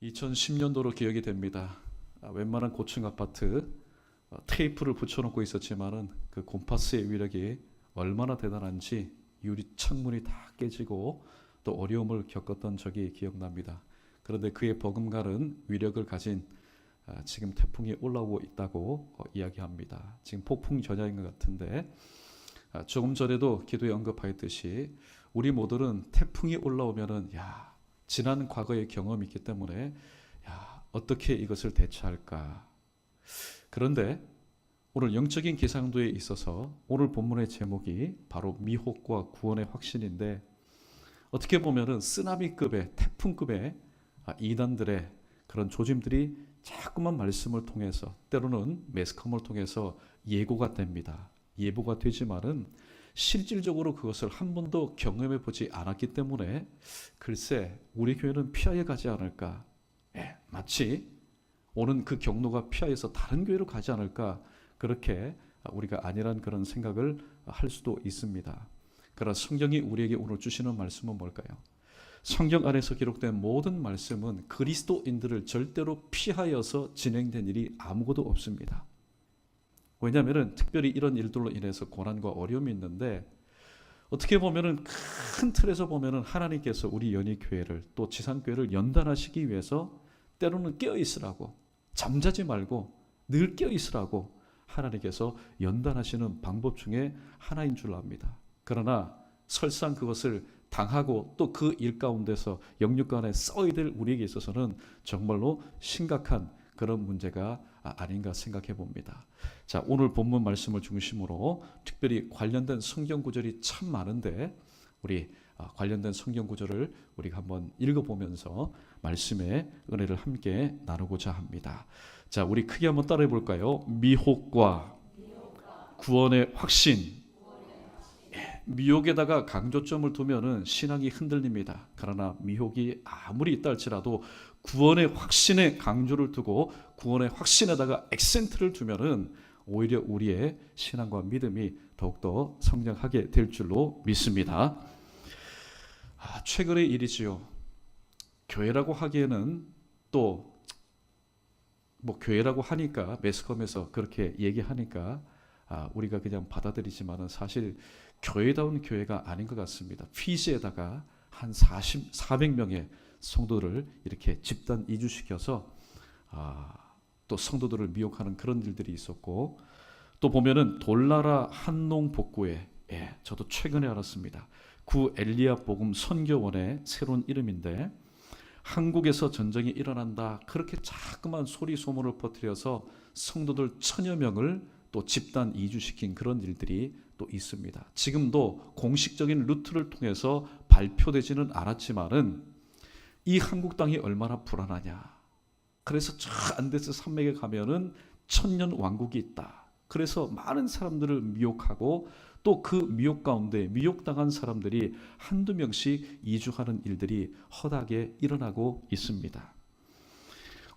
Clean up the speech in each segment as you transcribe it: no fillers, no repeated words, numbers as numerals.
2010년도로 기억이 됩니다. 웬만한 고층 아파트 테이프를 붙여놓고 있었지만은 그 곰파스의 위력이 얼마나 대단한지 유리 창문이 다 깨지고 또 어려움을 겪었던 적이 기억납니다. 그런데 그의 버금가는 위력을 가진 지금 태풍이 올라오고 있다고 이야기합니다. 지금 폭풍 전야인 것 같은데 조금 전에도 기도에 언급하였듯이 우리 모두는 태풍이 올라오면은 지난 과거의 경험이 있기 때문에 어떻게 이것을 대처할까. 그런데 오늘 영적인 기상도에 있어서 오늘 본문의 제목이 바로 미혹과 구원의 확신인데, 어떻게 보면은 쓰나미급의 태풍급의 이단들의 그런 조짐들이 자꾸만 말씀을 통해서, 때로는 매스컴을 통해서 예고가 됩니다. 예보가 되지만은 실질적으로 그것을 한 번도 경험해 보지 않았기 때문에 글쎄 우리 교회는 피하여 가지 않을까, 마치 오는 그 경로가 피하여서 다른 교회로 가지 않을까, 그렇게 우리가 아니란 그런 생각을 할 수도 있습니다. 그러나 성경이 우리에게 오늘 주시는 말씀은 뭘까요? 성경 안에서 기록된 모든 말씀은 그리스도인들을 절대로 피하여서 진행된 일이 아무것도 없습니다. 왜냐하면 특별히 이런 일들로 인해서 고난과 어려움이 있는데, 어떻게 보면은 큰 틀에서 보면은 하나님께서 우리 연희교회를 또 지상교회를 연단하시기 위해서 때로는 깨어 있으라고, 잠자지 말고 늘 깨어 있으라고 하나님께서 연단하시는 방법 중에 하나인 줄 압니다. 그러나 설상 그것을 당하고 또 그 일 가운데서 영육간에 써야 될 우리에게 있어서는 정말로 심각한 그런 문제가 아닌가 생각해 봅니다. 자, 오늘 본문 말씀을 중심으로 특별히 관련된 성경 구절이 참 많은데, 우리 관련된 성경 구절을 우리가 한번 읽어보면서 말씀의 은혜를 함께 나누고자 합니다. 자, 우리 크게 한번 따라해 볼까요? 미혹과 구원의 확신. 미혹에다가 강조점을 두면은 신앙이 흔들립니다. 그러나 미혹이 아무리 있다 할지라도 구원의 확신에 강조를 두고 구원의 확신에다가 액센트를 두면은 오히려 우리의 신앙과 믿음이 더욱더 성장하게 될 줄로 믿습니다. 최근의 일이지요. 교회라고 하기에는 또 뭐 교회라고 하니까 매스컴에서 그렇게 얘기하니까 우리가 그냥 받아들이지만은 사실 교회다운 교회가 아닌 것 같습니다. 피지에다가 한 400명의 성도를 이렇게 집단 이주시켜서 또 성도들을 미혹하는 그런 일들이 있었고, 또 보면은 돌나라 한농 복구회, 저도 최근에 알았습니다. 구 엘리야 복음 선교원의 새로운 이름인데, 한국에서 전쟁이 일어난다 그렇게 자꾸만 소리 소문을 퍼뜨려서 성도들 1000여 명을 또 집단 이주시킨 그런 일들이 또 있습니다. 지금도 공식적인 루트를 통해서 발표되지는 않았지만은 이 한국 땅이 얼마나 불안하냐. 그래서 저 안데스 산맥에 가면은 1000년 왕국이 있다. 그래서 많은 사람들을 미혹하고 또 그 미혹 가운데 미혹당한 사람들이 한두 명씩 이주하는 일들이 허다하게 일어나고 있습니다.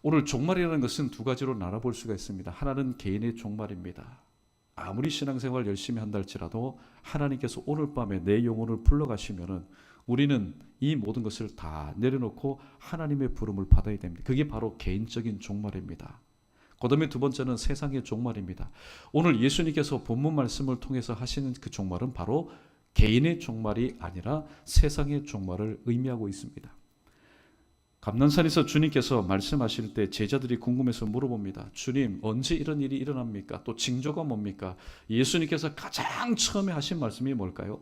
오늘 종말이라는 것은 두 가지로 나눠볼 수가 있습니다. 하나는 개인의 종말입니다. 아무리 신앙생활 열심히 한다 할지라도 하나님께서 오늘 밤에 내 영혼을 불러가시면은 우리는 이 모든 것을 다 내려놓고 하나님의 부름을 받아야 됩니다. 그게 바로 개인적인 종말입니다. 그 다음에 두 번째는 세상의 종말입니다. 오늘 예수님께서 본문 말씀을 통해서 하시는 그 종말은 바로 개인의 종말이 아니라 세상의 종말을 의미하고 있습니다. 감난산에서 주님께서 말씀하실 때 제자들이 궁금해서 물어봅니다. 주님, 언제 이런 일이 일어납니까? 또 징조가 뭡니까? 예수님께서 가장 처음에 하신 말씀이 뭘까요?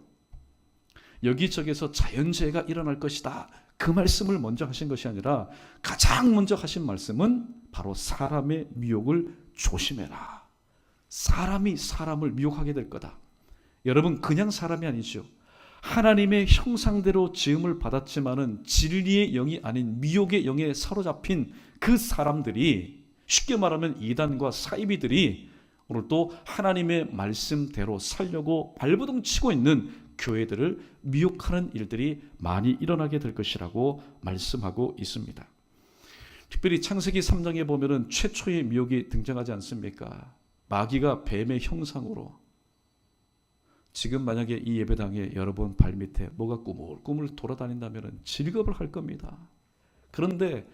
여기저기서 자연재해가 일어날 것이다. 그 말씀을 먼저 하신 것이 아니라 가장 먼저 하신 말씀은 바로 사람의 미혹을 조심해라. 사람이 사람을 미혹하게 될 거다. 여러분, 그냥 사람이 아니죠. 하나님의 형상대로 지음을 받았지만은 진리의 영이 아닌 미혹의 영에 사로잡힌 그 사람들이, 쉽게 말하면 이단과 사이비들이 오늘 또 하나님의 말씀대로 살려고 발버둥 치고 있는 교회들을 미혹하는 일들이 많이 일어나게 될 것이라고 말씀하고 있습니다. 특별히 창세기 3장에 보면은 최초의 미혹이 등장하지 않습니까? 마귀가 뱀의 형상으로. 지금 만약에 이 예배당에 여러분 발밑에 뭐가 꾸물꾸물 돌아다닌다면 즐겁을 할 겁니다. 그런데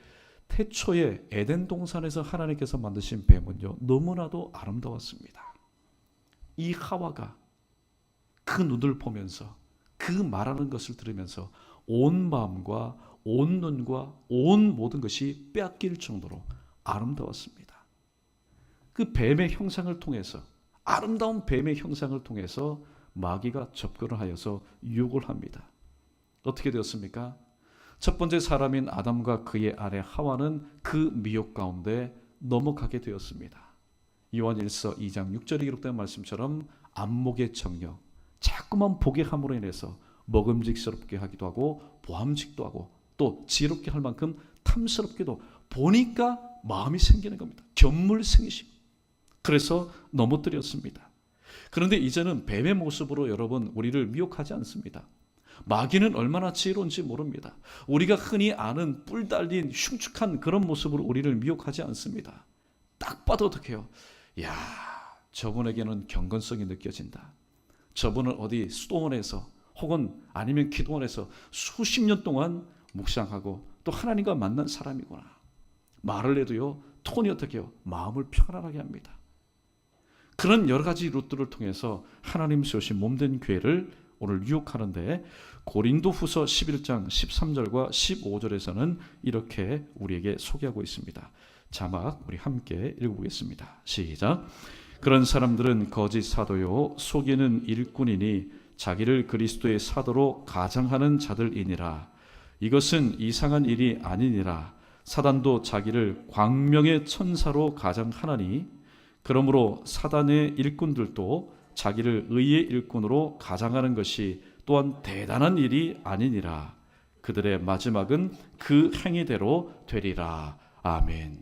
태초에 에덴 동산에서 하나님께서 만드신 뱀은요, 너무나도 아름다웠습니다. 이 하와가 그 눈을 보면서 그 말하는 것을 들으면서 온 마음과 온 눈과 온 모든 것이 빼앗길 정도로 아름다웠습니다. 그 뱀의 형상을 통해서, 아름다운 뱀의 형상을 통해서 마귀가 접근을 하여서 유혹을 합니다. 어떻게 되었습니까? 첫 번째 사람인 아담과 그의 아내 하와는 그 미혹 가운데 넘어가게 되었습니다. 요한일서 2장 6절에 기록된 말씀처럼 안목의 정력, 자꾸만 보게 함으로 인해서 먹음직스럽게 하기도 하고 보암직도 하고 또 지혜롭게 할 만큼 탐스럽게도 보니까 마음이 생기는 겁니다. 견물생이심. 그래서 넘어뜨렸습니다. 그런데 이제는 뱀의 모습으로 여러분 우리를 미혹하지 않습니다. 마귀는 얼마나 지혜로운지 모릅니다. 우리가 흔히 아는 뿔 달린 흉측한 그런 모습으로 우리를 미혹하지 않습니다. 딱 봐도 어떻게 해요? 야, 저분에게는 경건성이 느껴진다. 저분은 어디 수도원에서 혹은 아니면 기도원에서 수십 년 동안 묵상하고 또 하나님과 만난 사람이구나. 말을 해도요, 톤이 어떻게 해요? 마음을 편안하게 합니다. 그런 여러 가지 루트를 통해서 하나님 세우신 몸된 교회를 오늘 유혹하는데, 고린도후서 11장 13절과 15절에서는 이렇게 우리에게 소개하고 있습니다. 자막 우리 함께 읽어보겠습니다. 시작. 그런 사람들은 거짓 사도요 속이는 일꾼이니 자기를 그리스도의 사도로 가장하는 자들이니라. 이것은 이상한 일이 아니니라. 사단도 자기를 광명의 천사로 가장하나니 그러므로 사단의 일꾼들도 자기를 의의 일꾼으로 가장하는 것이 또한 대단한 일이 아니니라. 그들의 마지막은 그 행위대로 되리라. 아멘.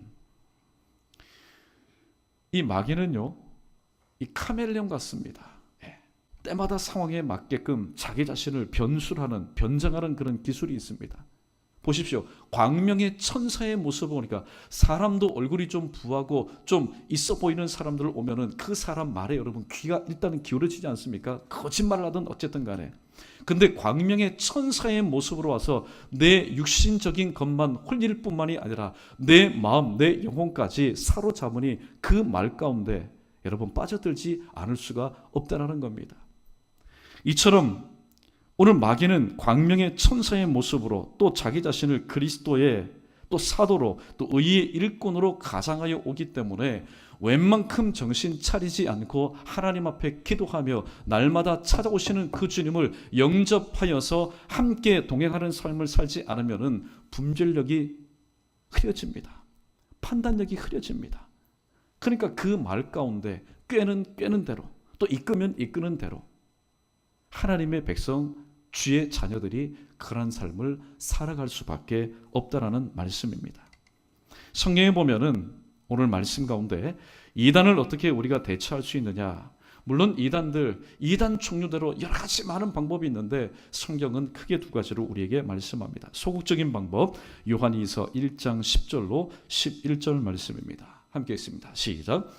이 마귀는요, 이 카멜레온 같습니다. 때마다 상황에 맞게끔 자기 자신을 변술하는, 변장하는 그런 기술이 있습니다. 보십시오. 광명의 천사의 모습을 보니까 사람도 얼굴이 좀 부하고 좀 있어 보이는 사람들 오면은 그 사람 말에 여러분 귀가 일단은 기울어지지 않습니까? 거짓말을 하든 어쨌든 간에. 근데 광명의 천사의 모습으로 와서 내 육신적인 것만 홀릴 뿐만이 아니라 내 마음, 내 영혼까지 사로잡으니 그 말 가운데 여러분 빠져들지 않을 수가 없다는 겁니다. 이처럼 오늘 마귀는 광명의 천사의 모습으로 또 자기 자신을 그리스도의 또 사도로 또 의의 일꾼으로 가장하여 오기 때문에 웬만큼 정신 차리지 않고 하나님 앞에 기도하며 날마다 찾아오시는 그 주님을 영접하여서 함께 동행하는 삶을 살지 않으면 분별력이 흐려집니다. 판단력이 흐려집니다. 그러니까 그 말 가운데 꿰는 대로 또 이끄면 이끄는 대로 하나님의 백성 주의 자녀들이 그런 삶을 살아갈 수밖에 없다라는 말씀입니다. 성경에 보면은 오늘 말씀 가운데 이단을 어떻게 우리가 대처할 수 있느냐, 물론 이단 종류대로 여러 가지 많은 방법이 있는데 성경은 크게 두 가지로 우리에게 말씀합니다. 소극적인 방법, 요한이서 1장 10절로 11절 말씀입니다. 함께 있습니다. 시작.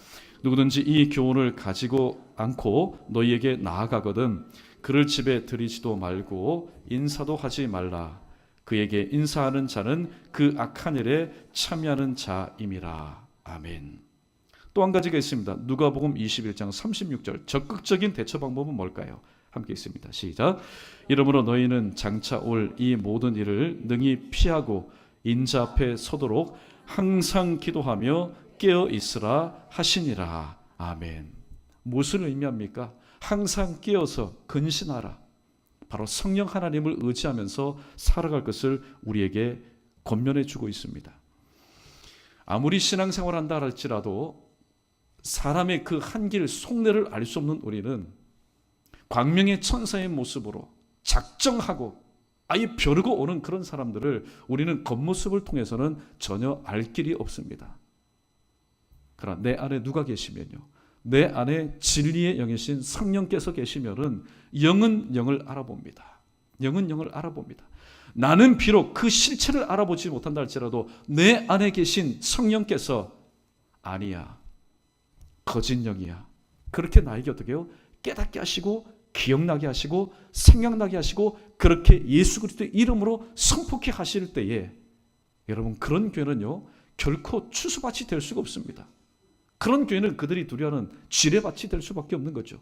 누구든지 이 교훈을 가지고 않고 너희에게 나아가거든 그를 집에 들이지도 말고 인사도 하지 말라. 그에게 인사하는 자는 그 악한 일에 참여하는 자임이라. 아멘. 또 한 가지가 있습니다. 누가복음 21장 36절. 적극적인 대처 방법은 뭘까요? 함께 있습니다. 시작. 이러므로 너희는 장차 올 이 모든 일을 능히 피하고 인자 앞에 서도록 항상 기도하며 깨어 있으라 하시니라. 아멘. 무엇을 의미합니까? 항상 깨어서 근신하라. 바로 성령 하나님을 의지하면서 살아갈 것을 우리에게 권면해 주고 있습니다. 아무리 신앙생활을 한다 할지라도 사람의 그 한길 속내를 알 수 없는 우리는 광명의 천사의 모습으로 작정하고 아예 벼르고 오는 그런 사람들을 우리는 겉모습을 통해서는 전혀 알 길이 없습니다. 그러나 내 안에 누가 계시면요, 내 안에 진리의 영이신 성령께서 계시면은 영은 영을 알아봅니다. 영은 영을 알아봅니다. 나는 비록 그 실체를 알아보지 못한다 할지라도 내 안에 계신 성령께서 아니야, 거짓 영이야, 그렇게 나에게 어떻게 해요? 깨닫게 하시고 기억나게 하시고 생각나게 하시고 그렇게 예수 그리스도의 이름으로 선포케 하실 때에 여러분, 그런 교회는요 결코 추수밭이 될 수가 없습니다. 그런 교회는 그들이 두려워하는 지뢰밭이 될 수밖에 없는 거죠.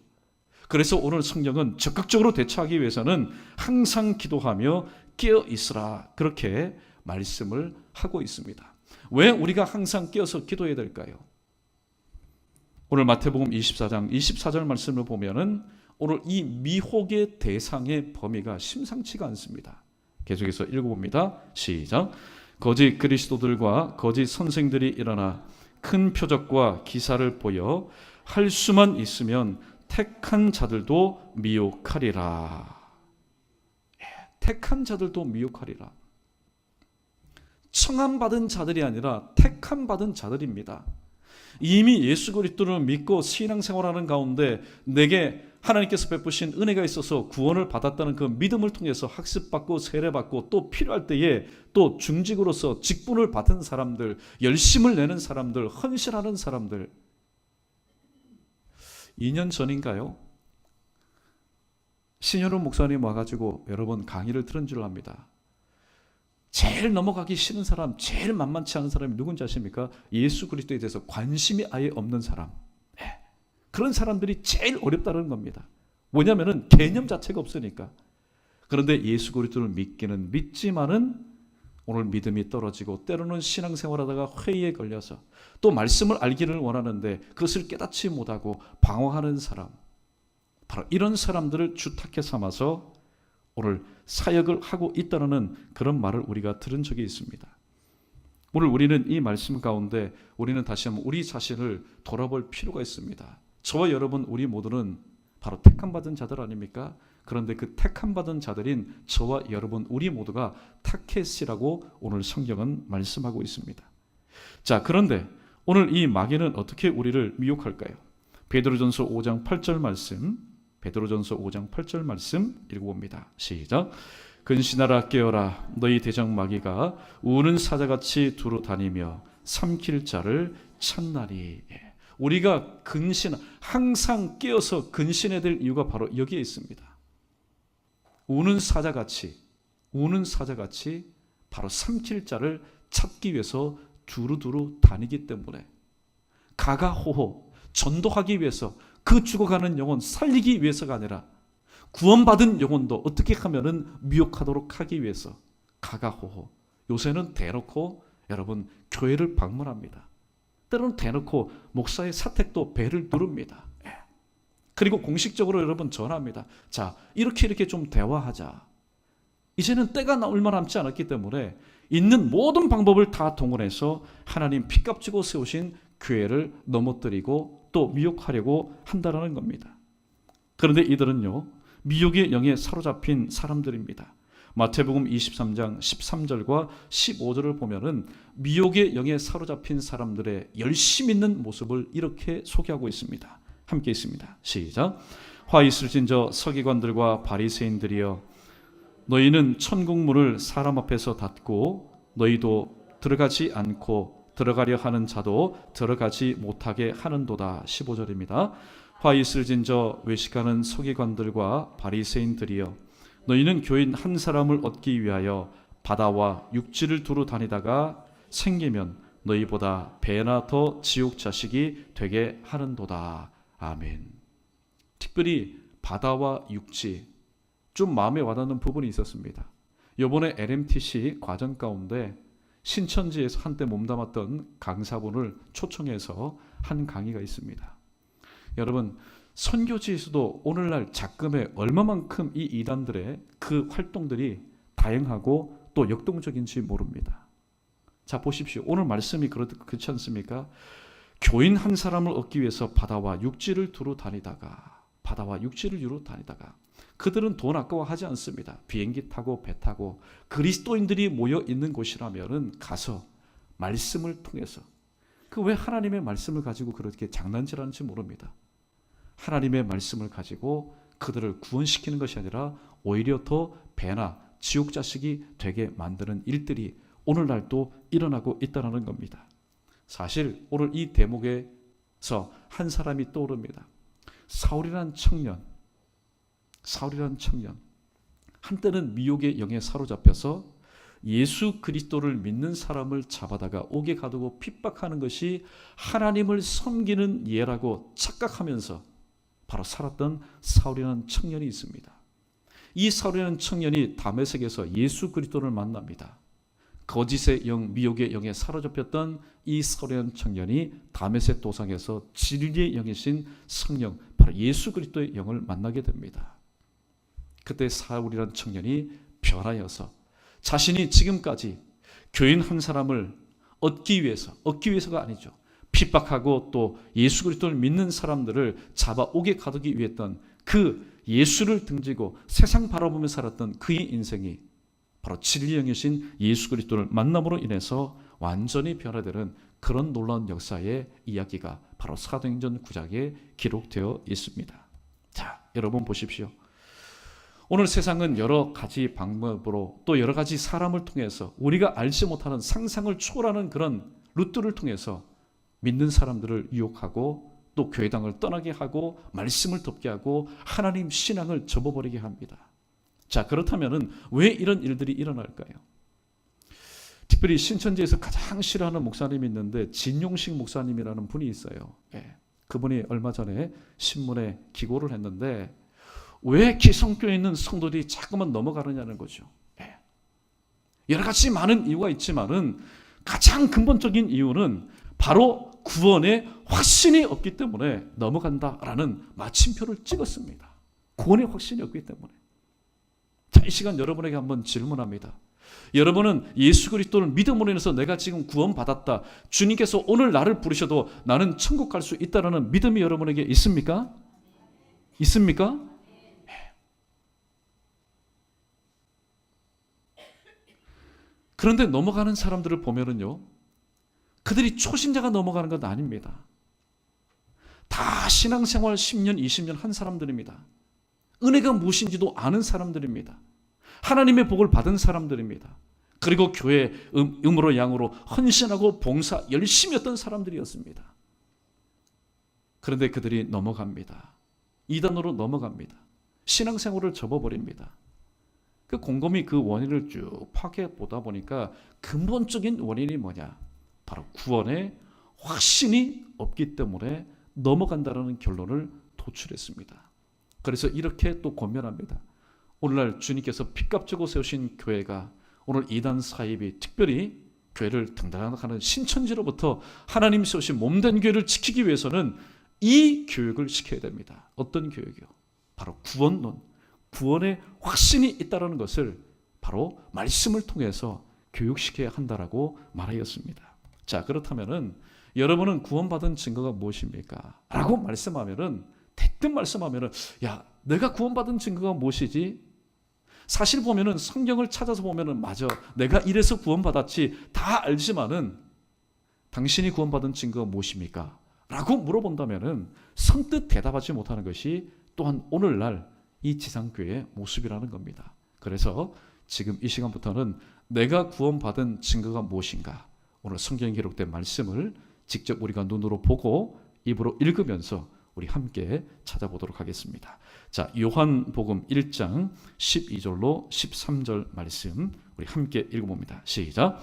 그래서 오늘 성경은 적극적으로 대처하기 위해서는 항상 기도하며 깨어 있으라, 그렇게 말씀을 하고 있습니다. 왜 우리가 항상 깨어서 기도해야 될까요? 오늘 마태복음 24장 24절 말씀을 보면은 오늘 이 미혹의 대상의 범위가 심상치가 않습니다. 계속해서 읽어봅니다. 시작. 거짓 그리스도들과 거짓 선생들이 일어나 큰 표적과 기사를 보여 할 수만 있으면 택한 자들도 미혹하리라. 택한 자들도 미혹하리라. 청함받은 자들이 아니라 택함받은 자들입니다. 이미 예수 그리스도를 믿고 신앙생활하는 가운데 내게 하나님께서 베푸신 은혜가 있어서 구원을 받았다는 그 믿음을 통해서 학습받고 세례받고 또 필요할 때에 또 중직으로서 직분을 받은 사람들, 열심을 내는 사람들, 헌신하는 사람들. 2년 전인가요? 신현우 목사님 와가지고 여러분 강의를 들은 줄 압니다. 제일 넘어가기 싫은 사람, 제일 만만치 않은 사람이 누군지 아십니까? 예수 그리스도에 대해서 관심이 아예 없는 사람. 그런 사람들이 제일 어렵다는 겁니다. 뭐냐면은 개념 자체가 없으니까. 그런데 예수 그리스도를 믿기는 믿지만은 오늘 믿음이 떨어지고 때로는 신앙생활하다가 회의에 걸려서 또 말씀을 알기를 원하는데 그것을 깨닫지 못하고 방황하는 사람, 바로 이런 사람들을 주탁해 삼아서 오늘 사역을 하고 있다는 그런 말을 우리가 들은 적이 있습니다. 오늘 우리는 이 말씀 가운데 우리는 다시 한번 우리 자신을 돌아볼 필요가 있습니다. 저와 여러분 우리 모두는 바로 택함받은 자들 아닙니까? 그런데 그 택함받은 자들인 저와 여러분 우리 모두가 타켓이라고 오늘 성경은 말씀하고 있습니다. 자, 그런데 오늘 이 마귀는 어떻게 우리를 미혹할까요? 베드로전서 5장 8절 말씀, 베드로전서 5장 8절 말씀 읽어봅니다. 시작. 근신하라 깨어라, 너희 대적 마귀가 우는 사자같이 두루 다니며 삼킬 자를 찾나니. 우리가 항상 깨어서 근신해야 될 이유가 바로 여기에 있습니다. 우는 사자같이 바로 삼킬 자를 찾기 위해서 두루두루 다니기 때문에 가가호호 전도하기 위해서 그 죽어가는 영혼 살리기 위해서가 아니라 구원받은 영혼도 어떻게 하면은 미혹하도록 하기 위해서 가가호호. 요새는 대놓고 여러분 교회를 방문합니다. 때로는 대놓고 목사의 사택도 배를 누릅니다. 그리고 공식적으로 여러분 전합니다. 자, 이렇게 좀 대화하자. 이제는 때가 얼마 남지 않았기 때문에 있는 모든 방법을 다 동원해서 하나님 피값 주고 세우신 교회를 넘어뜨리고 또 미혹하려고 한다는 겁니다. 그런데 이들은요, 미혹의 영에 사로잡힌 사람들입니다. 마태복음 23장 13절과 15절을 보면은 미혹의 영에 사로잡힌 사람들의 열심 있는 모습을 이렇게 소개하고 있습니다. 함께 있습니다. 시작. 화 있을진저 서기관들과 바리새인들이여, 너희는 천국문을 사람 앞에서 닫고 너희도 들어가지 않고 들어가려 하는 자도 들어가지 못하게 하는도다. 15절입니다. 화 있을진저 외식하는 서기관들과 바리새인들이여, 너희는 교인 한 사람을 얻기 위하여 바다와 육지를 두루 다니다가 생기면 너희보다 배나 더 지옥 자식이 되게 하는도다. 아멘. 특별히 바다와 육지, 좀 마음에 와닿는 부분이 있었습니다. 이번에 LMTC 과정 가운데 신천지에서 한때 몸담았던 강사분을 초청해서 한 강의가 있습니다. 여러분, 선교지에서도 오늘날 작금에 얼마만큼 이 이단들의 그 활동들이 다양하고 또 역동적인지 모릅니다. 자, 보십시오. 오늘 말씀이 그렇지 않습니까? 교인 한 사람을 얻기 위해서 바다와 육지를 두루 다니다가 그들은 돈 아까워하지 않습니다. 비행기 타고 배 타고 그리스도인들이 모여 있는 곳이라면은 가서 말씀을 통해서, 그 왜 하나님의 말씀을 가지고 그렇게 장난질하는지 모릅니다. 하나님의 말씀을 가지고 그들을 구원시키는 것이 아니라 오히려 더 배나 지옥 자식이 되게 만드는 일들이 오늘날도 일어나고 있다는 겁니다. 사실 오늘 이 대목에서 한 사람이 떠오릅니다. 사울이란 청년, 한때는 미혹의 영에 사로잡혀서 예수 그리스도를 믿는 사람을 잡아다가 옥에 가두고 핍박하는 것이 하나님을 섬기는 예라고 착각하면서 바로 살았던 사울이라는 청년이 있습니다. 이 사울이라는 청년이 다메섹에서 예수 그리스도를 만납니다. 거짓의 영, 미혹의 영에 사로잡혔던 이 사울이라는 청년이 다메섹 도상에서 진리의 영이신 성령, 바로 예수 그리스도의 영을 만나게 됩니다. 그때 사울이라는 청년이 변하여서 자신이 지금까지 교인 한 사람을 얻기 위해서가 아니죠. 핍박하고 또 예수 그리스도를 믿는 사람들을 잡아 옥에 가두기 위해 했던 그 예수를 등지고 세상 바라보며 살았던 그의 인생이 바로 진리의 영이신 예수 그리스도를 만남으로 인해서 완전히 변화되는 그런 놀라운 역사의 이야기가 바로 사도행전 9장에 기록되어 있습니다. 자, 여러분 보십시오. 오늘 세상은 여러 가지 방법으로 또 여러 가지 사람을 통해서 우리가 알지 못하는 상상을 초월하는 그런 루트를 통해서 믿는 사람들을 유혹하고 또 교회당을 떠나게 하고 말씀을 덮게 하고 하나님 신앙을 접어버리게 합니다. 자, 그렇다면 왜 이런 일들이 일어날까요? 특별히 신천지에서 가장 싫어하는 목사님이 있는데 진용식 목사님이라는 분이 있어요. 그분이 얼마 전에 신문에 기고를 했는데 왜 기성교에 있는 성도들이 자꾸만 넘어가느냐는 거죠. 여러 가지 많은 이유가 있지만은 가장 근본적인 이유는 바로 구원의 확신이 없기 때문에 넘어간다라는 마침표를 찍었습니다. 구원의 확신이 없기 때문에. 자, 이 시간 여러분에게 한번 질문합니다. 여러분은 예수 그리스도를 믿음으로 인해서 내가 지금 구원받았다, 주님께서 오늘 나를 부르셔도 나는 천국 갈 수 있다라는 믿음이 여러분에게 있습니까? 있습니까? 그런데 넘어가는 사람들을 보면은요, 그들이 초신자가 넘어가는 건 아닙니다. 다 신앙생활 10년, 20년 한 사람들입니다. 은혜가 무엇인지도 아는 사람들입니다. 하나님의 복을 받은 사람들입니다. 그리고 교회 음으로 양으로 헌신하고 봉사 열심히 했던 사람들이었습니다. 그런데 그들이 넘어갑니다. 이단으로 넘어갑니다. 신앙생활을 접어버립니다. 그 곰곰이 그 원인을 쭉 파악해 보다 보니까 근본적인 원인이 뭐냐? 바로 구원의 확신이 없기 때문에 넘어간다는 결론을 도출했습니다. 그래서 이렇게 또 권면합니다. 오늘날 주님께서 핏값주고 세우신 교회가 오늘 이단 사입이 특별히 교회를 등단하는 신천지로부터 하나님 세우신 몸된 교회를 지키기 위해서는 이 교육을 시켜야 됩니다. 어떤 교육이요? 바로 구원론, 구원의 확신이 있다는 것을 바로 말씀을 통해서 교육시켜야 한다라고 말하였습니다. 자, 그렇다면은 여러분은 구원받은 증거가 무엇입니까? 라고 말씀하면은, 대뜸 말씀하면은, 야, 내가 구원받은 증거가 무엇이지? 사실 보면은 성경을 찾아서 보면은 맞아, 내가 이래서 구원받았지 다 알지만은 당신이 구원받은 증거가 무엇입니까? 라고 물어본다면은 선뜻 대답하지 못하는 것이 또한 오늘날 이 지상교회의 모습이라는 겁니다. 그래서 지금 이 시간부터는 내가 구원받은 증거가 무엇인가? 오늘 성경에 기록된 말씀을 직접 우리가 눈으로 보고 입으로 읽으면서 우리 함께 찾아보도록 하겠습니다. 자, 요한복음 1장 12절로 13절 말씀 우리 함께 읽어봅니다. 시작.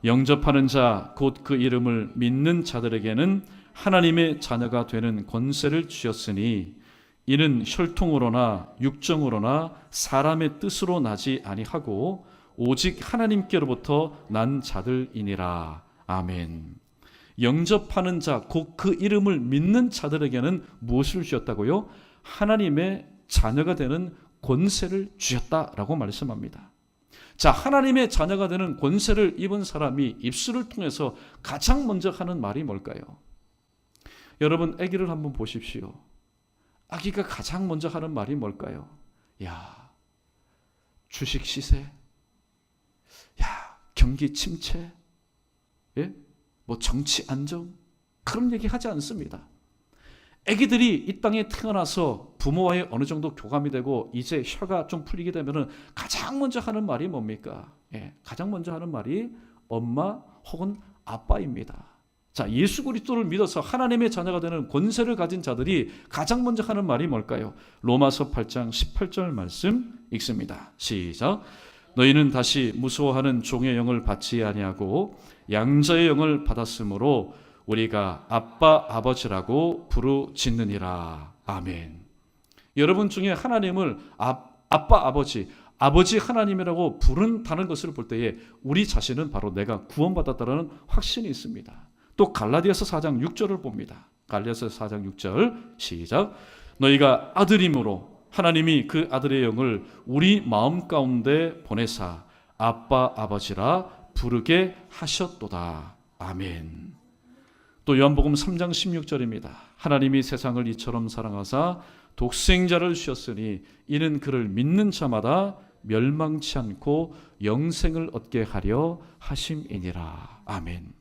영접하는 자 곧 그 이름을 믿는 자들에게는 하나님의 자녀가 되는 권세를 주셨으니 이는 혈통으로나 육정으로나 사람의 뜻으로 나지 아니하고 오직 하나님께로부터 난 자들이니라. 아멘. 영접하는 자, 곧 그 이름을 믿는 자들에게는 무엇을 주셨다고요? 하나님의 자녀가 되는 권세를 주셨다라고 말씀합니다. 자, 하나님의 자녀가 되는 권세를 입은 사람이 입술을 통해서 가장 먼저 하는 말이 뭘까요? 여러분, 아기를 한번 보십시오. 아기가 가장 먼저 하는 말이 뭘까요? 야, 주식 시세, 야, 경기 침체, 예? 뭐 정치 안정, 그런 얘기 하지 않습니다. 아기들이 이 땅에 태어나서 부모와의 어느 정도 교감이 되고 이제 혀가 좀 풀리게 되면은 가장 먼저 하는 말이 뭡니까? 가장 먼저 하는 말이 엄마 혹은 아빠입니다. 자, 예수 그리스도를 믿어서 하나님의 자녀가 되는 권세를 가진 자들이 가장 먼저 하는 말이 뭘까요? 로마서 8장 18절 말씀 읽습니다. 시작. 너희는 다시 무서워하는 종의 영을 받지 아니하고 양자의 영을 받았으므로 우리가 아빠 아버지라고 부르짖느니라. 아멘. 여러분 중에 하나님을 아빠 아버지 하나님이라고 부른다는 것을 볼 때에 우리 자신은 바로 내가 구원받았다는 확신이 있습니다. 또 갈라디아서 4장 6절을 봅니다. 갈라디아서 4장 6절 시작. 너희가 아들임으로 하나님이 그 아들의 영을 우리 마음 가운데 보내사 아빠 아버지라 부르게 하셨도다. 아멘. 또 요한복음 3장 16절입니다. 하나님이 세상을 이처럼 사랑하사 독생자를 주셨으니 이는 그를 믿는 자마다 멸망치 않고 영생을 얻게 하려 하심이니라. 아멘.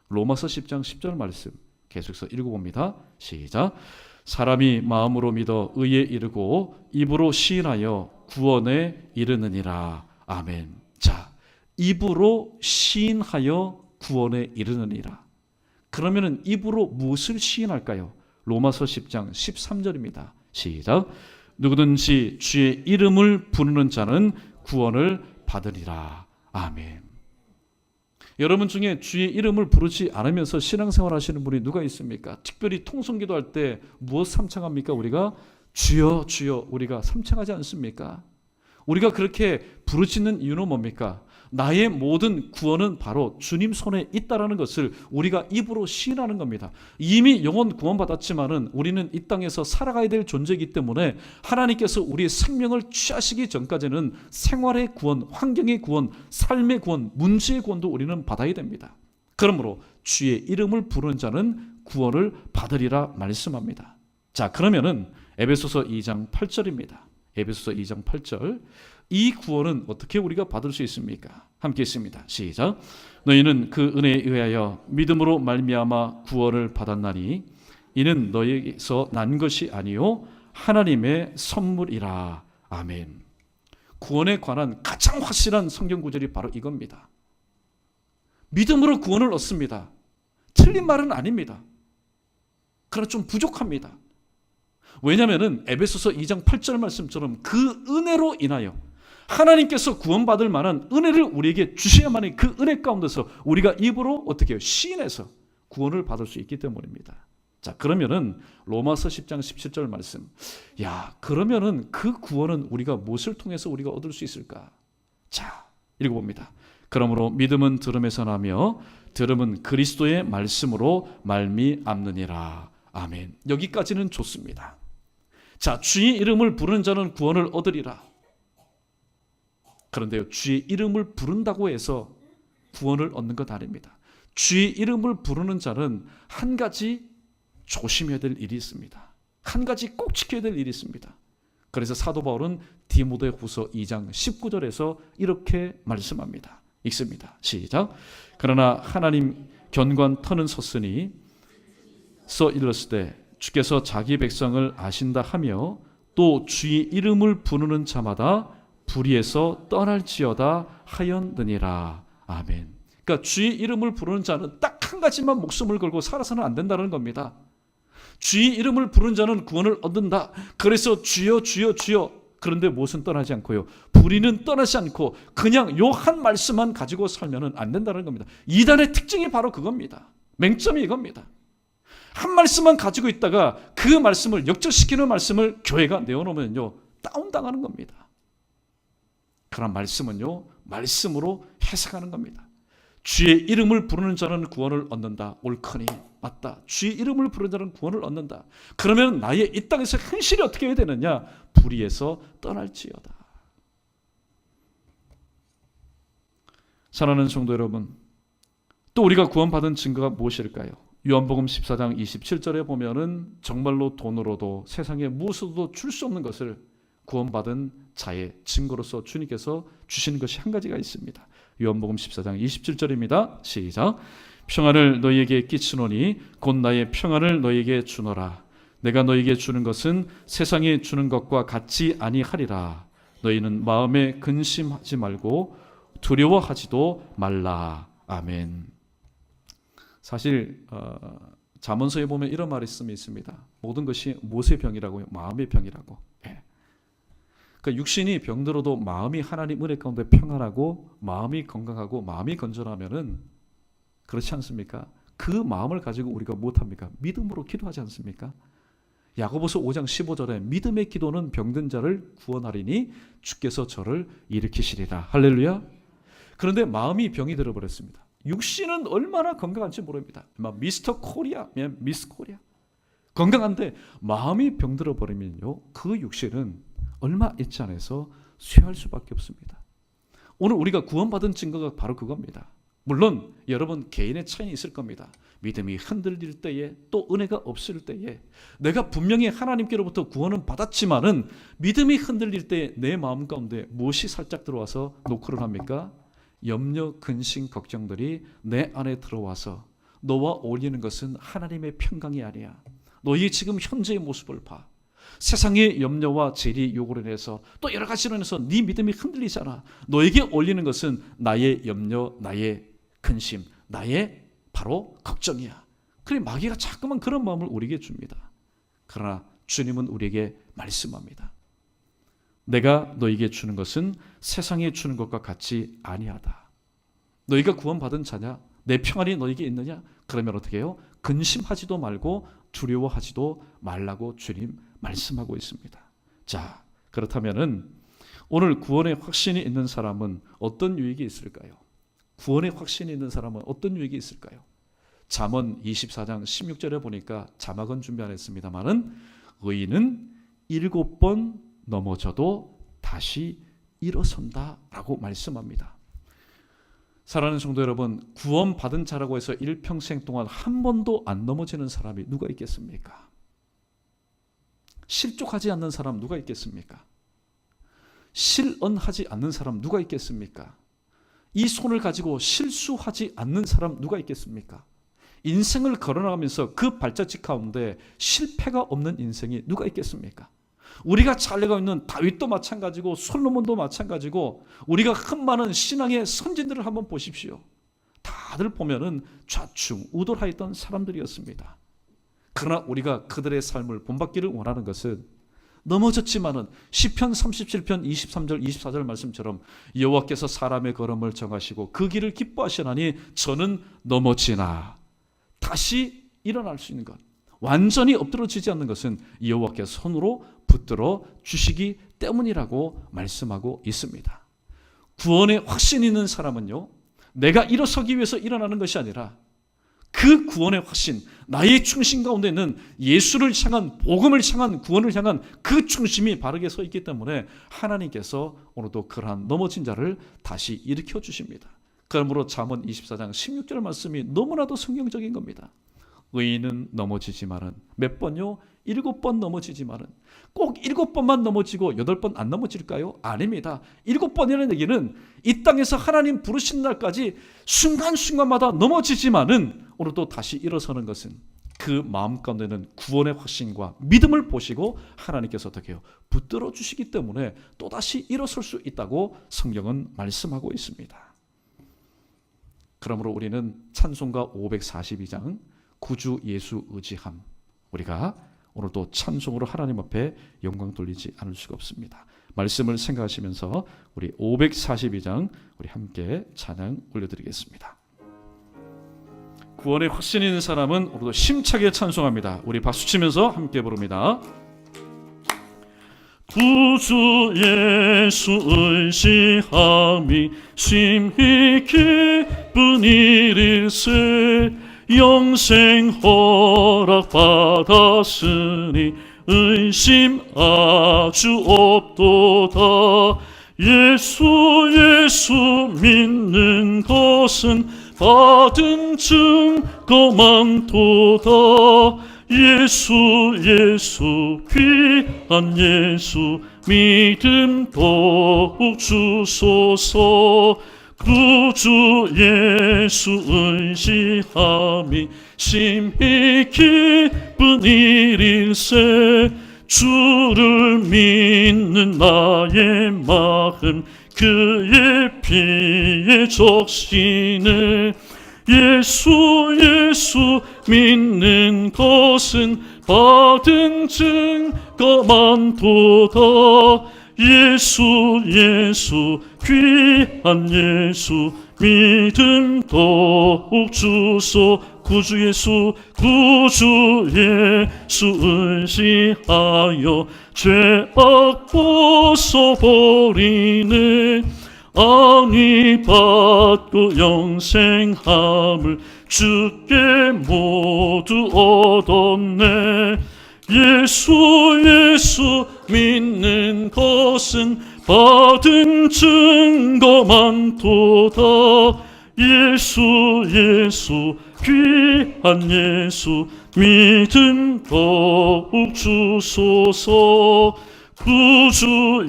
로마서 10장 10절 말씀 계속해서 읽어봅니다. 시작. 사람이 마음으로 믿어 의에 이르고 입으로 시인하여 구원에 이르느니라. 아멘. 자, 입으로 시인하여 구원에 이르느니라. 그러면은 입으로 무엇을 시인할까요? 로마서 10장 13절입니다. 시작. 누구든지 주의 이름을 부르는 자는 구원을 받으리라. 아멘. 여러분 중에 주의 이름을 부르지 않으면서 신앙생활 하시는 분이 누가 있습니까? 특별히 통성기도할 때 무엇 삼창합니까? 우리가 주여 주여 우리가 삼창하지 않습니까? 우리가 그렇게 부르짖는 이유는 뭡니까? 나의 모든 구원은 바로 주님 손에 있다라는 것을 우리가 입으로 시인하는 겁니다. 이미 영혼 구원받았지만은 우리는 이 땅에서 살아가야 될 존재이기 때문에 하나님께서 우리의 생명을 취하시기 전까지는 생활의 구원, 환경의 구원, 삶의 구원, 문제의 구원도 우리는 받아야 됩니다. 그러므로 주의 이름을 부르는 자는 구원을 받으리라 말씀합니다. 자, 그러면은 에베소서 2장 8절입니다. 에베소서 2장 8절. 이 구원은 어떻게 우리가 받을 수 있습니까? 함께 있습니다. 시작. 너희는 그 은혜에 의하여 믿음으로 말미암아 구원을 받았나니 이는 너희에게서 난 것이 아니요 하나님의 선물이라. 아멘. 구원에 관한 가장 확실한 성경 구절이 바로 이겁니다. 믿음으로 구원을 얻습니다. 틀린 말은 아닙니다. 그러나 좀 부족합니다. 왜냐하면 에베소서 2장 8절 말씀처럼 그 은혜로 인하여 하나님께서 구원받을 만한 은혜를 우리에게 주셔야만이 그 은혜 가운데서 우리가 입으로 어떻게 해요? 시인해서 구원을 받을 수 있기 때문입니다. 자, 그러면은 로마서 10장 17절 말씀. 야, 그러면은 그 구원은 우리가 무엇을 통해서 우리가 얻을 수 있을까? 자, 읽어봅니다. 그러므로 믿음은 들음에서 나며 들음은 그리스도의 말씀으로 말미암느니라. 아멘. 여기까지는 좋습니다. 자, 주의 이름을 부르는 자는 구원을 얻으리라. 그런데요, 주의 이름을 부른다고 해서 구원을 얻는 것 아닙니다. 주의 이름을 부르는 자는 한 가지 조심해야 될 일이 있습니다. 한 가지 꼭 지켜야 될 일이 있습니다. 그래서 사도 바울은 디모데후서 2장 19절에서 이렇게 말씀합니다. 읽습니다. 시작. 그러나 하나님 견고한 터는 섰으니 써 일렀을 때 주께서 자기 백성을 아신다 하며 또 주의 이름을 부르는 자마다 불의에서 떠날지어다 하였느니라. 아멘. 그러니까 주의 이름을 부르는 자는 딱 한 가지만 목숨을 걸고 살아서는 안 된다는 겁니다. 주의 이름을 부르는 자는 구원을 얻는다. 그래서 주여 주여 주여. 그런데 무엇은 떠나지 않고요. 불의는 떠나지 않고 그냥 요 한 말씀만 가지고 살면 안 된다는 겁니다. 이단의 특징이 바로 그겁니다. 맹점이 이겁니다. 한 말씀만 가지고 있다가 그 말씀을 역적시키는 말씀을 교회가 내어놓으면요 다운당하는 겁니다. 그런 말씀은요 말씀으로 해석하는 겁니다. 주의 이름을 부르는 자는 구원을 얻는다. 옳거니 맞다. 주의 이름을 부르는 자는 구원을 얻는다. 그러면 나의 이 땅에서 현실이 어떻게 해야 되느냐? 불의에서 떠날지어다. 사랑하는 성도 여러분, 또 우리가 구원받은 증거가 무엇일까요? 요한복음 14장 27절에 보면은 정말로 돈으로도 세상에 무엇으로도 줄 수 없는 것을 구원받은 자의 증거로서 주님께서 주시는 것이 한 가지가 있습니다. 요한복음 14장 27절입니다. 시작. 평안을 너희에게 끼치노니 곧 나의 평안을 너희에게 주노라. 내가 너희에게 주는 것은 세상에 주는 것과 같지 아니하리라. 너희는 마음에 근심하지 말고 두려워하지도 말라. 아멘. 사실 잠언서에 보면 이런 말이 있습니다. 모든 것이 무엇의 병이라고요? 마음의 병이라고. 예. 그 육신이 병들어도 마음이 하나님 은혜 가운데 평안하고 마음이 건강하고 마음이 건전하면은 그렇지 않습니까? 그 마음을 가지고 우리가 무엇합니까? 믿음으로 기도하지 않습니까? 야고보서 5장 15절에 믿음의 기도는 병든 자를 구원하리니 주께서 저를 일으키시리라. 할렐루야. 그런데 마음이 병이 들어버렸습니다. 육신은 얼마나 건강한지 모릅니다. 미스터 코리아, 미스 코리아 건강한데 마음이 병들어 버리면요, 그 육신은 얼마 있지 않아서 쇠할 수밖에 없습니다. 오늘 우리가 구원받은 증거가 바로 그겁니다. 물론 여러분 개인의 차이는 있을 겁니다. 믿음이 흔들릴 때에, 또 은혜가 없을 때에, 내가 분명히 하나님께로부터 구원은 받았지만은 믿음이 흔들릴 때 내 마음 가운데 무엇이 살짝 들어와서 노크를 합니까? 염려, 근심, 걱정들이 내 안에 들어와서 너와 어울리는 것은 하나님의 평강이 아니야. 너희 지금 현재의 모습을 봐. 세상의 염려와 재리, 요구로 인해서 또 여러 가지로 인해서 네 믿음이 흔들리잖아. 너에게 어울리는 것은 나의 염려, 나의 근심, 나의 바로 걱정이야. 그래, 마귀가 자꾸만 그런 마음을 우리에게 줍니다. 그러나 주님은 우리에게 말씀합니다. 내가 너에게 주는 것은 세상에 주는 것과 같이 아니하다. 너희가 구원받은 자냐? 내 평안이 너에게 있느냐? 그러면 어떻게 해요? 근심하지도 말고 두려워하지도 말라고 주님 말씀하고 있습니다. 자, 그렇다면은 오늘 구원의 확신이 있는 사람은 어떤 유익이 있을까요? 구원의 확신이 있는 사람은 어떤 유익이 있을까요? 잠언 24장 16절에 보니까 자막은 준비 안 했습니다만은 의인은 7번 넘어져도 다시 일어선다라고 말씀합니다. 사랑하는 성도 여러분, 구원받은 자라고 해서 일평생 동안 한 번도 안 넘어지는 사람이 누가 있겠습니까? 실족하지 않는 사람 누가 있겠습니까? 실언하지 않는 사람 누가 있겠습니까? 이 손을 가지고 실수하지 않는 사람 누가 있겠습니까? 인생을 걸어나가면서 그 발자취 가운데 실패가 없는 인생이 누가 있겠습니까? 우리가 잘 알고 있는 다윗도 마찬가지고 솔로몬도 마찬가지고 우리가 흔많은 신앙의 선진들을 한번 보십시오. 다들 보면은 좌충우돌하였던 사람들이었습니다. 그러나 우리가 그들의 삶을 본받기를 원하는 것은 넘어졌지만은 시편 37편 23절 24절 말씀처럼 여호와께서 사람의 걸음을 정하시고 그 길을 기뻐하시나니 저는 넘어지나 다시 일어날 수 있는 것, 완전히 엎드러지지 않는 것은 여호와께서 손으로 붙들어 주시기 때문이라고 말씀하고 있습니다. 구원의 확신이 있는 사람은요, 내가 일어서기 위해서 일어나는 것이 아니라 그 구원의 확신, 나의 중심 가운데 있는 예수를 향한, 복음을 향한, 구원을 향한 그 중심이 바르게 서 있기 때문에 하나님께서 오늘도 그러한 넘어진 자를 다시 일으켜 주십니다. 그러므로 잠언 24장 16절 말씀이 너무나도 성경적인 겁니다. 의인은 넘어지지만은 몇 번요? 7번 넘어지지만은 꼭 7번만 넘어지고 8번 안 넘어질까요? 아닙니다. 7번이라는 얘기는 이 땅에서 하나님 부르신 날까지 순간순간마다 넘어지지만은 오늘도 다시 일어서는 것은 그 마음 가운데는 구원의 확신과 믿음을 보시고 하나님께서 어떻게 해요? 붙들어 주시기 때문에 또다시 일어설 수 있다고 성경은 말씀하고 있습니다. 그러므로 우리는 찬송가 542장 구주 예수 의지함, 우리가 오늘도 찬송으로 하나님 앞에 영광 돌리지 않을 수가 없습니다. 말씀을 생각하시면서 우리 542장 우리 함께 찬양 올려드리겠습니다. 구원의 확신이 있는 사람은 오늘도 힘차게 찬송합니다. 우리 박수치면서 함께 부릅니다. 구주 예수 의지함이 심히 기쁜 일일세 영생 허락 받았으니 의심 아주 없도다. 예수 믿는 것은 받은 증거 많도다. 예수 귀한 예수 믿음 더욱 주소서. 구주 예수 의지함이 심히 기쁜 일일세 주를 믿는 나의 마음 그의 피에 적시네. 예수 믿는 것은 받은 증거 많도다. 예수 예수 귀한 예수 믿음 더욱 주소 구주 예수 의지하여 죄악 벗어버리네 안위 받고 영생함을 주께 모두 얻었네 예수 믿는 것은 받은 증거 많도다 예수 귀한 예수 믿음 더욱 주소서 구주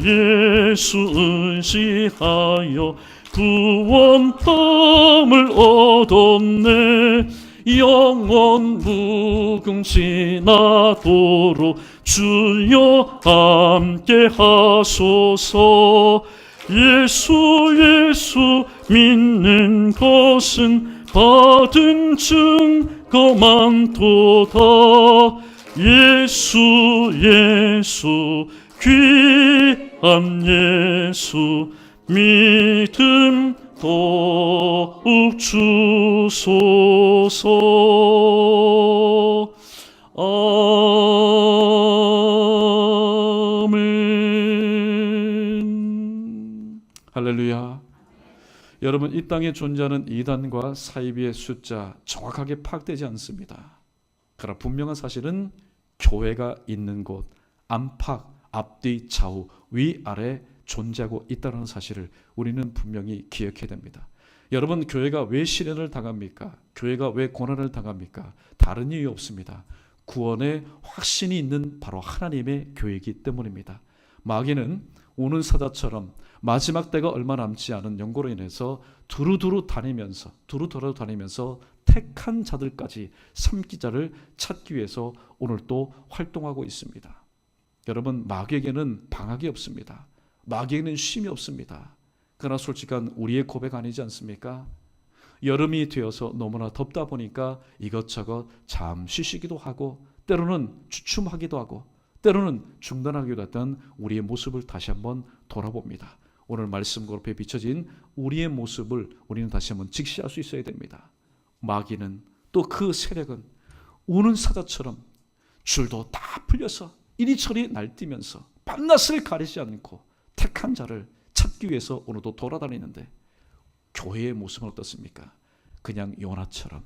예수 의지하여 구원함을 얻었네 영원 무궁지나도록 주여 함께 하소서 예수 믿는 것은 받은 증거 많도다 예수 귀한 예수 믿음 더욱 주소서 아멘. 할렐루야. 여러분, 이 땅에 존재하는 이단과 사이비의 숫자 정확하게 파악되지 않습니다. 그러나 분명한 사실은 교회가 있는 곳 안팎, 앞뒤, 좌우, 위아래 존재하고 있다는 사실을 우리는 분명히 기억해야 됩니다. 여러분, 교회가 왜 시련을 당합니까? 교회가 왜 고난을 당합니까? 다른 이유 없습니다. 구원의 확신이 있는 바로 하나님의 교회이기 때문입니다. 마귀는 오는 사자처럼 마지막 때가 얼마 남지 않은 연고로 인해서 두루두루 다니면서 택한 자들까지 삼기 자를 찾기 위해서 오늘 또 활동하고 있습니다. 여러분, 마귀에게는 방학이 없습니다. 마귀에게는 쉼이 없습니다. 그러나 솔직한 우리의 고백 아니지 않습니까? 여름이 되어서 너무나 덥다 보니까 이것저것 잠시 쉬기도 하고 때로는 주춤하기도 하고 때로는 중단하기도 했던 우리의 모습을 다시 한번 돌아봅니다. 오늘 말씀 앞에 비춰진 우리의 모습을 우리는 다시 한번 직시할 수 있어야 됩니다. 마귀는 또 그 세력은 우는 사자처럼 줄도 다 풀려서 이리저리 날뛰면서 밤낮을 가리지 않고 택한 자를 찾기 위해서 오늘도 돌아다니는데 교회의 모습은 어떻습니까? 그냥 요나처럼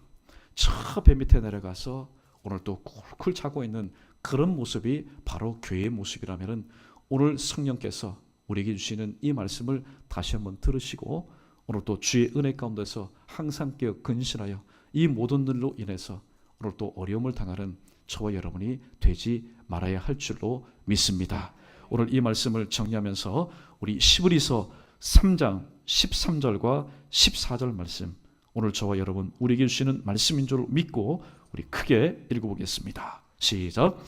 저 배 밑에 내려가서 오늘 또 쿨쿨 자고 있는 그런 모습이 바로 교회의 모습이라면 오늘 성령께서 우리에게 주시는 이 말씀을 다시 한번 들으시고 오늘 또 주의 은혜 가운데서 항상 깨어 근신하여 이 모든 일로 인해서 오늘 또 어려움을 당하는 저와 여러분이 되지 말아야 할 줄로 믿습니다. 오늘 이 말씀을 정리하면서 우리 시브리서 3장 13절과 14절 말씀, 오늘 저와 여러분 우리에게 주시는 말씀인 줄 믿고 우리 크게 읽어보겠습니다. 시작.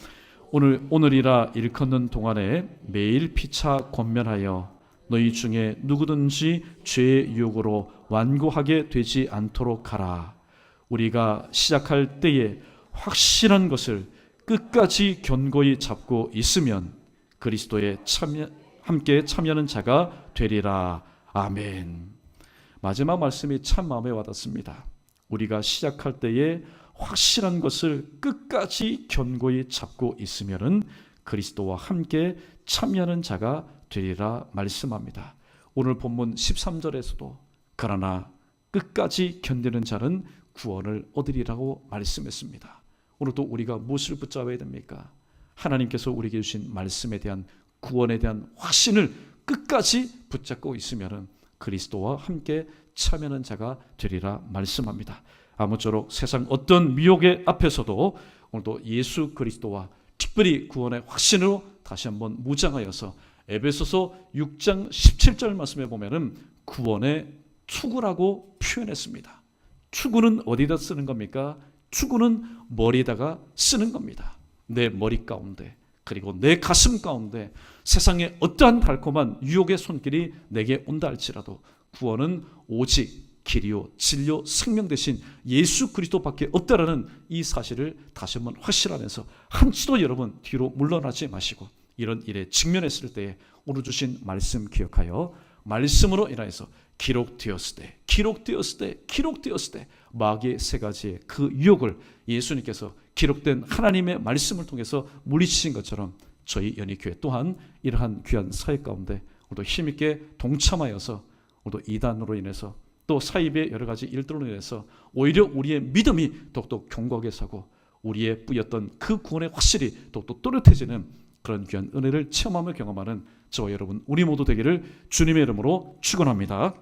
오늘이라 일컫는 동안에 매일 피차 권면하여 너희 중에 누구든지 죄의 유혹으로 완고하게 되지 않도록 하라. 우리가 시작할 때에 확실한 것을 끝까지 견고히 잡고 있으면 그리스도에 함께 참여하는 자가 되리라. 아멘. 마지막 말씀이 참 마음에 와닿습니다. 우리가 시작할 때에 확실한 것을 끝까지 견고히 잡고 있으면 그리스도와 함께 참여하는 자가 되리라 말씀합니다. 오늘 본문 13절에서도 그러나 끝까지 견디는 자는 구원을 얻으리라고 말씀했습니다. 오늘도 우리가 무엇을 붙잡아야 됩니까? 하나님께서 우리에게 주신 말씀에 대한 구원에 대한 확신을 끝까지 붙잡고 있으면 그리스도와 함께 참여하는 자가 되리라 말씀합니다. 아무쪼록 세상 어떤 미혹의 앞에서도 오늘도 예수 그리스도와 특별히 구원의 확신으로 다시 한번 무장하여서 에베소서 6장 17절 말씀에 보면은 구원의 투구라고 표현했습니다. 투구는 어디다 쓰는 겁니까? 투구는 머리에다가 쓰는 겁니다. 내 머리 가운데 그리고 내 가슴 가운데 세상에 어떠한 달콤한 유혹의 손길이 내게 온다 할지라도 구원은 오직 길이요 진리요 생명 대신 예수 그리스도밖에 없다라는 이 사실을 다시 한번 확실하면서 한치도 여러분 뒤로 물러나지 마시고 이런 일에 직면했을 때에 오늘 주신 말씀 기억하여 말씀으로 인하여서 기록되었을 때 마귀의 세 가지의 그 유혹을 예수님께서 기록된 하나님의 말씀을 통해서 물리치신 것처럼 저희 연희교회 또한 이러한 귀한 사역 가운데 오늘도 힘있게 동참하여서 오늘도 이단으로 인해서 또 사입의 여러 가지 일들로 인해서 오히려 우리의 믿음이 더욱더 견고하게 사고 우리의 뿌였던 그 구원에 확실히 더욱더 또렷해지는 그런 귀한 은혜를 체험하며 경험하는 저와 여러분 우리 모두 되기를 주님의 이름으로 축원합니다.